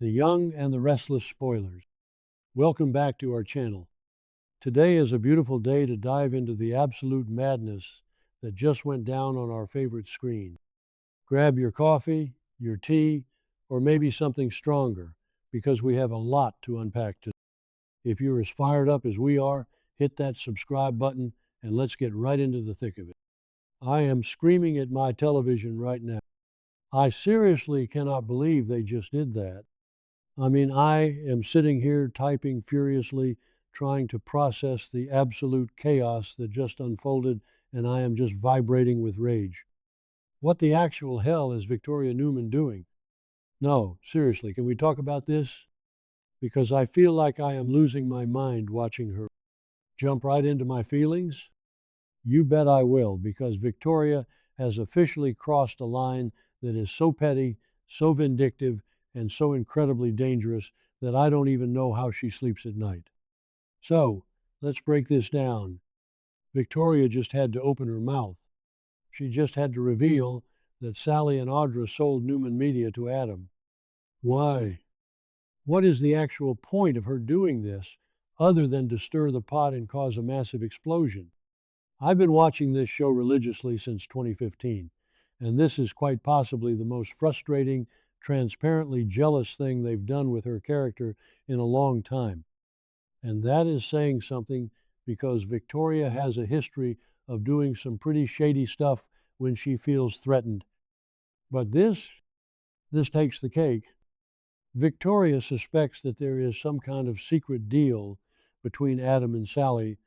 the young and the restless spoilers. Welcome back to our channel. Today is a beautiful day to dive into the absolute madness that just went down on our favorite screen. Grab your coffee, your tea, or maybe something stronger, because we have a lot to unpack today. If you're as fired up as we are, hit that subscribe button and let's get right into the thick of it. I am screaming at my television right now. I seriously cannot believe they just did that. I am sitting here typing furiously, trying to process the absolute chaos that just unfolded, and I am just vibrating with rage. What the actual hell is Victoria Newman doing? No, seriously, can we talk about this? Because I feel like I am losing my mind watching her. Jump right into my feelings? You bet I will, because Victoria has officially crossed a line that is so petty, so vindictive, and so incredibly dangerous that I don't even know how she sleeps at night. So, let's break this down. Victoria just had to open her mouth. She just had to reveal that Sally and Audra sold Newman Media to Adam. Why? What is the actual point of her doing this, other than to stir the pot and cause a massive explosion? I've been watching this show religiously since 2015, and this is quite possibly the most frustrating, transparently jealous thing they've done with her character in a long time. And that is saying something, because Victoria has a history of doing some pretty shady stuff when she feels threatened. But this takes the cake. Victoria suspects that there is some kind of secret deal between Adam and Sally.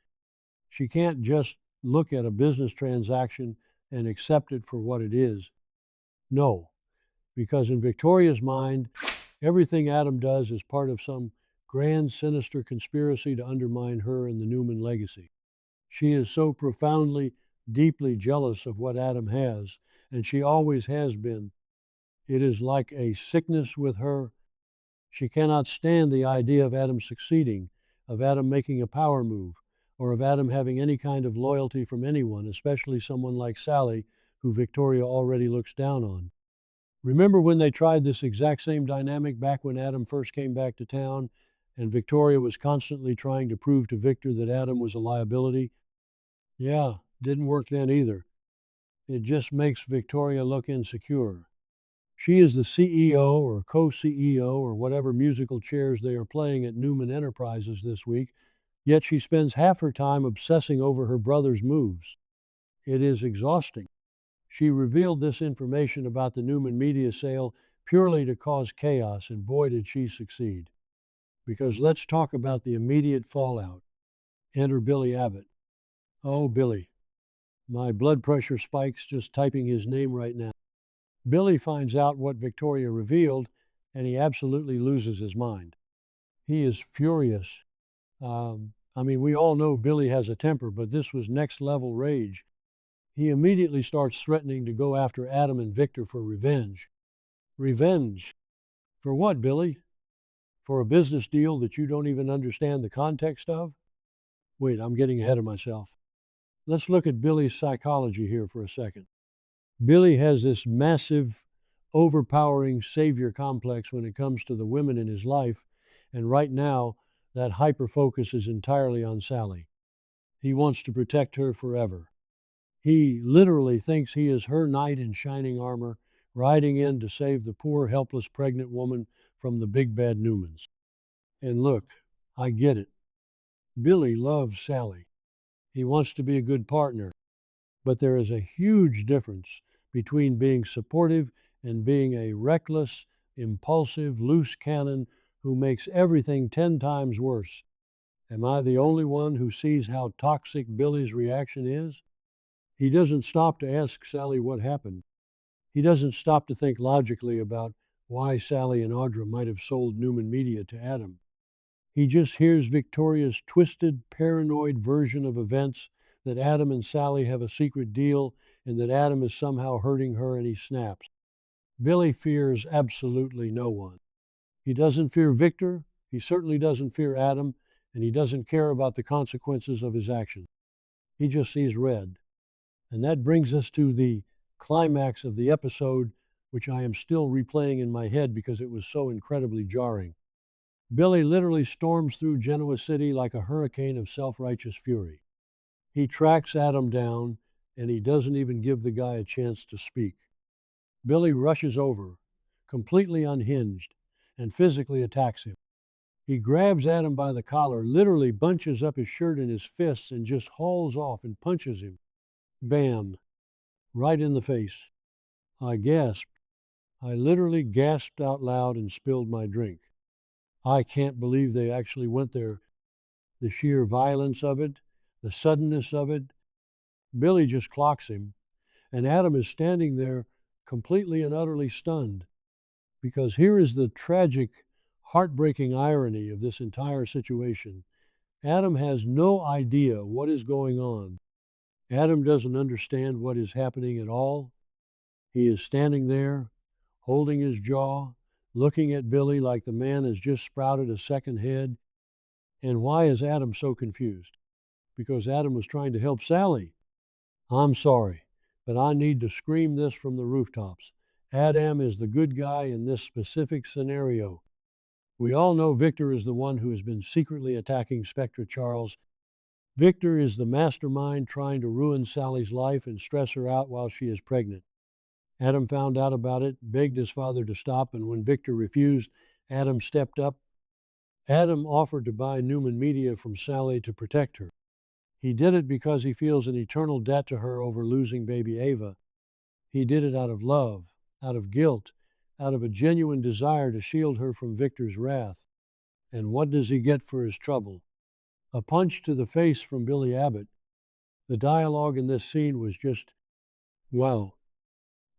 She can't just look at a business transaction and accept it for what it is. No, because in Victoria's mind, everything Adam does is part of some grand, sinister conspiracy to undermine her and the Newman legacy. She is so profoundly, deeply jealous of what Adam has, and she always has been. It is like a sickness with her. She cannot stand the idea of Adam succeeding, of Adam making a power move, or of Adam having any kind of loyalty from anyone, especially someone like Sally, who Victoria already looks down on. Remember when they tried this exact same dynamic back when Adam first came back to town, and Victoria was constantly trying to prove to Victor that Adam was a liability? Yeah, didn't work then either. It just makes Victoria look insecure. She is the CEO or co-CEO or whatever musical chairs they are playing at Newman Enterprises this week, yet she spends half her time obsessing over her brother's moves. It is exhausting. She revealed this information about the Newman Media sale purely to cause chaos, and boy did she succeed. Because let's talk about the immediate fallout. Enter Billy Abbott. Oh, Billy. My blood pressure spikes just typing his name right now. Billy finds out what Victoria revealed, and he absolutely loses his mind. He is furious. We all know Billy has a temper, but this was next level rage. He immediately starts threatening to go after Adam and Victor for revenge. Revenge? For what, Billy? For a business deal that you don't even understand the context of? Wait, I'm getting ahead of myself. Let's look at Billy's psychology here for a second. Billy has this massive, overpowering savior complex when it comes to the women in his life, and right now, that hyper-focus is entirely on Sally. He wants to protect her forever. He literally thinks he is her knight in shining armor, riding in to save the poor, helpless, pregnant woman from the big bad Newmans. And look, I get it. Billy loves Sally. He wants to be a good partner. But there is a huge difference between being supportive and being a reckless, impulsive, loose cannon who makes everything 10 times worse. Am I the only one who sees how toxic Billy's reaction is? He doesn't stop to ask Sally what happened. He doesn't stop to think logically about why Sally and Audra might have sold Newman Media to Adam. He just hears Victoria's twisted, paranoid version of events, that Adam and Sally have a secret deal and that Adam is somehow hurting her, and he snaps. Billy fears absolutely no one. He doesn't fear Victor, he certainly doesn't fear Adam, and he doesn't care about the consequences of his actions. He just sees red. And that brings us to the climax of the episode, which I am still replaying in my head because it was so incredibly jarring. Billy literally storms through Genoa City like a hurricane of self-righteous fury. He tracks Adam down, and he doesn't even give the guy a chance to speak. Billy rushes over, completely unhinged, and physically attacks him. He grabs Adam by the collar, literally bunches up his shirt in his fists, and just hauls off and punches him. Bam! Right in the face. I gasped. I literally gasped out loud and spilled my drink. I can't believe they actually went there. The sheer violence of it, the suddenness of it. Billy just clocks him, and Adam is standing there completely and utterly stunned. Because here is the tragic, heartbreaking irony of this entire situation. Adam has no idea what is going on. Adam doesn't understand what is happening at all. He is standing there, holding his jaw, looking at Billy like the man has just sprouted a second head. And why is Adam so confused? Because Adam was trying to help Sally. I'm sorry, but I need to scream this from the rooftops. Adam is the good guy in this specific scenario. We all know Victor is the one who has been secretly attacking Spectra Charles. Victor is the mastermind trying to ruin Sally's life and stress her out while she is pregnant. Adam found out about it, begged his father to stop, and when Victor refused, Adam stepped up. Adam offered to buy Newman Media from Sally to protect her. He did it because he feels an eternal debt to her over losing baby Ava. He did it out of love, out of guilt, out of a genuine desire to shield her from Victor's wrath. And what does he get for his trouble? A punch to the face from Billy Abbott. The dialogue in this scene was just, wow.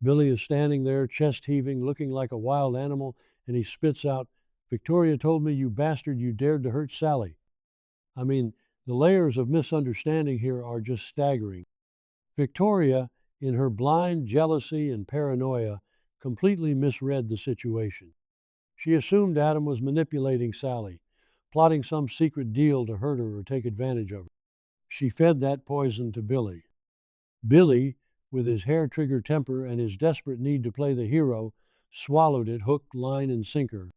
Billy is standing there, chest heaving, looking like a wild animal, and he spits out, "Victoria told me, you bastard, you dared to hurt Sally." I mean, the layers of misunderstanding here are just staggering. Victoria, in her blind jealousy and paranoia, completely misread the situation. She assumed Adam was manipulating Sally, plotting some secret deal to hurt her or take advantage of her. She fed that poison to Billy. Billy, with his hair-trigger temper and his desperate need to play the hero, swallowed it hook, line, and sinker.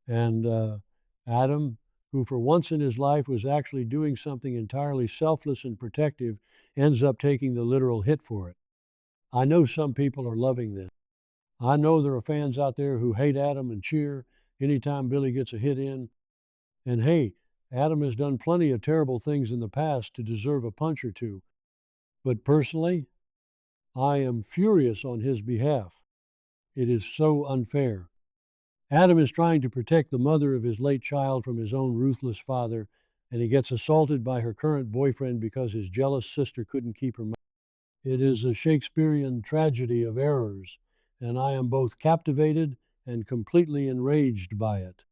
And Adam, who for once in his life was actually doing something entirely selfless and protective, ends up taking the literal hit for it. I know some people are loving this. I know there are fans out there who hate Adam and cheer anytime Billy gets a hit in. And hey, Adam has done plenty of terrible things in the past to deserve a punch or two. But personally, I am furious on his behalf. It is so unfair. Adam is trying to protect the mother of his late child from his own ruthless father, and he gets assaulted by her current boyfriend because his jealous sister couldn't keep her mouth. It is a Shakespearean tragedy of errors, and I am both captivated and completely enraged by it.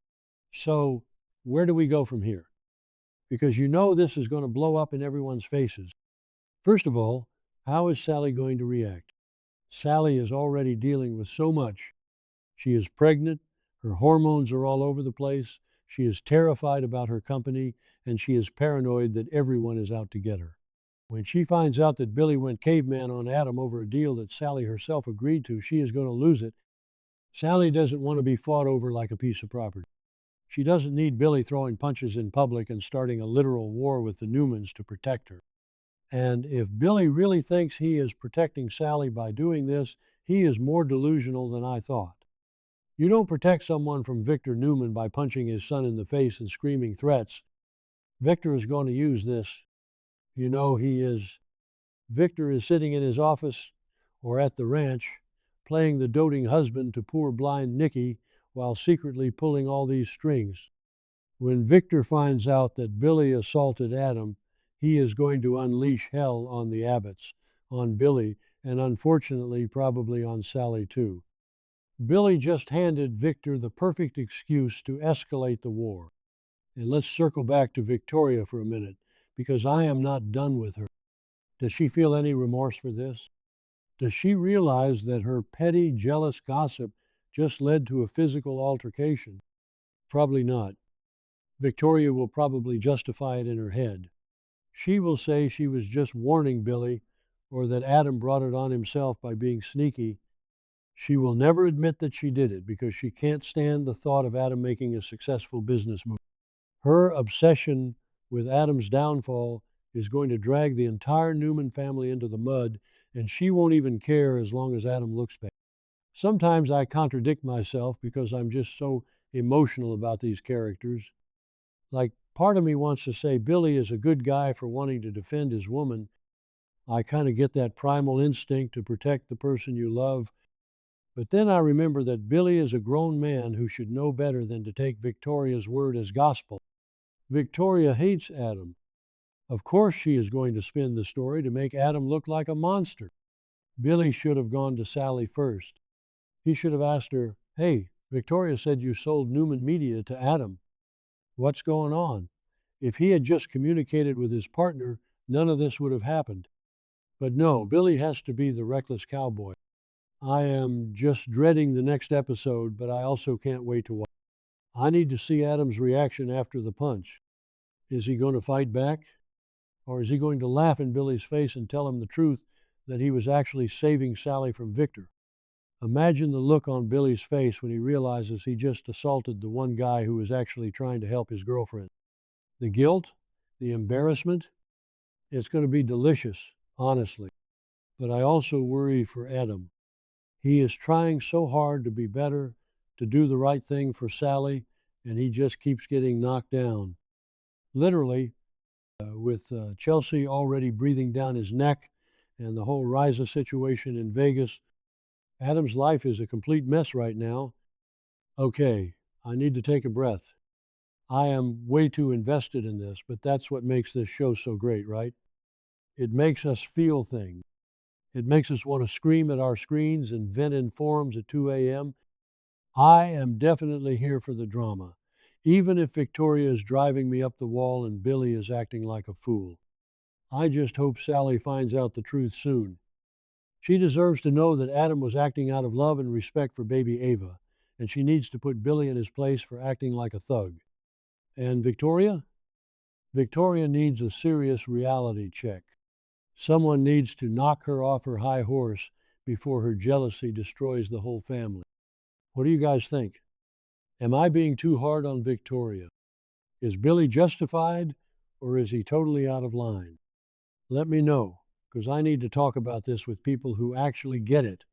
So, where do we go from here? Because you know this is going to blow up in everyone's faces. First of all, how is Sally going to react? Sally is already dealing with so much. She is pregnant, her hormones are all over the place, she is terrified about her company, and she is paranoid that everyone is out to get her. When she finds out that Billy went caveman on Adam over a deal that Sally herself agreed to, she is going to lose it. Sally doesn't want to be fought over like a piece of property. She doesn't need Billy throwing punches in public and starting a literal war with the Newmans to protect her. And if Billy really thinks he is protecting Sally by doing this, he is more delusional than I thought. You don't protect someone from Victor Newman by punching his son in the face and screaming threats. Victor is going to use this. You know, Victor is sitting in his office or at the ranch, playing the doting husband to poor blind Nicky while secretly pulling all these strings. When Victor finds out that Billy assaulted Adam, he is going to unleash hell on the Abbotts, on Billy, and unfortunately probably on Sally too. Billy just handed Victor the perfect excuse to escalate the war. And let's circle back to Victoria for a minute, because I am not done with her. Does she feel any remorse for this? Does she realize that her petty, jealous gossip just led to a physical altercation? Probably not. Victoria will probably justify it in her head. She will say she was just warning Billy, or that Adam brought it on himself by being sneaky. She will never admit that she did it because she can't stand the thought of Adam making a successful business move. Her obsession with Adam's downfall is going to drag the entire Newman family into the mud, and she won't even care as long as Adam looks bad. Sometimes I contradict myself because I'm just so emotional about these characters. Like, part of me wants to say Billy is a good guy for wanting to defend his woman. I kind of get that primal instinct to protect the person you love. But then I remember that Billy is a grown man who should know better than to take Victoria's word as gospel. Victoria hates Adam. Of course she is going to spin the story to make Adam look like a monster. Billy should have gone to Sally first. He should have asked her, "Hey, Victoria said you sold Newman Media to Adam. What's going on?" If he had just communicated with his partner, none of this would have happened. But no, Billy has to be the reckless cowboy. I am just dreading the next episode, but I also can't wait to watch. I need to see Adam's reaction after the punch. Is he going to fight back? Or is he going to laugh in Billy's face and tell him the truth that he was actually saving Sally from Victor? Imagine the look on Billy's face when he realizes he just assaulted the one guy who was actually trying to help his girlfriend. The guilt, the embarrassment, it's going to be delicious, honestly. But I also worry for Adam. He is trying so hard to be better, to do the right thing for Sally, and he just keeps getting knocked down. Literally, with Chelsea already breathing down his neck and the whole Riza situation in Vegas, Adam's life is a complete mess right now. Okay, I need to take a breath. I am way too invested in this, but that's what makes this show so great, right? It makes us feel things. It makes us want to scream at our screens and vent in forums at 2 a.m. I am definitely here for the drama, even if Victoria is driving me up the wall and Billy is acting like a fool. I just hope Sally finds out the truth soon. She deserves to know that Adam was acting out of love and respect for baby Ava, and she needs to put Billy in his place for acting like a thug. And Victoria? Victoria needs a serious reality check. Someone needs to knock her off her high horse before her jealousy destroys the whole family. What do you guys think? Am I being too hard on Victoria? Is Billy justified, or is he totally out of line? Let me know, because I need to talk about this with people who actually get it.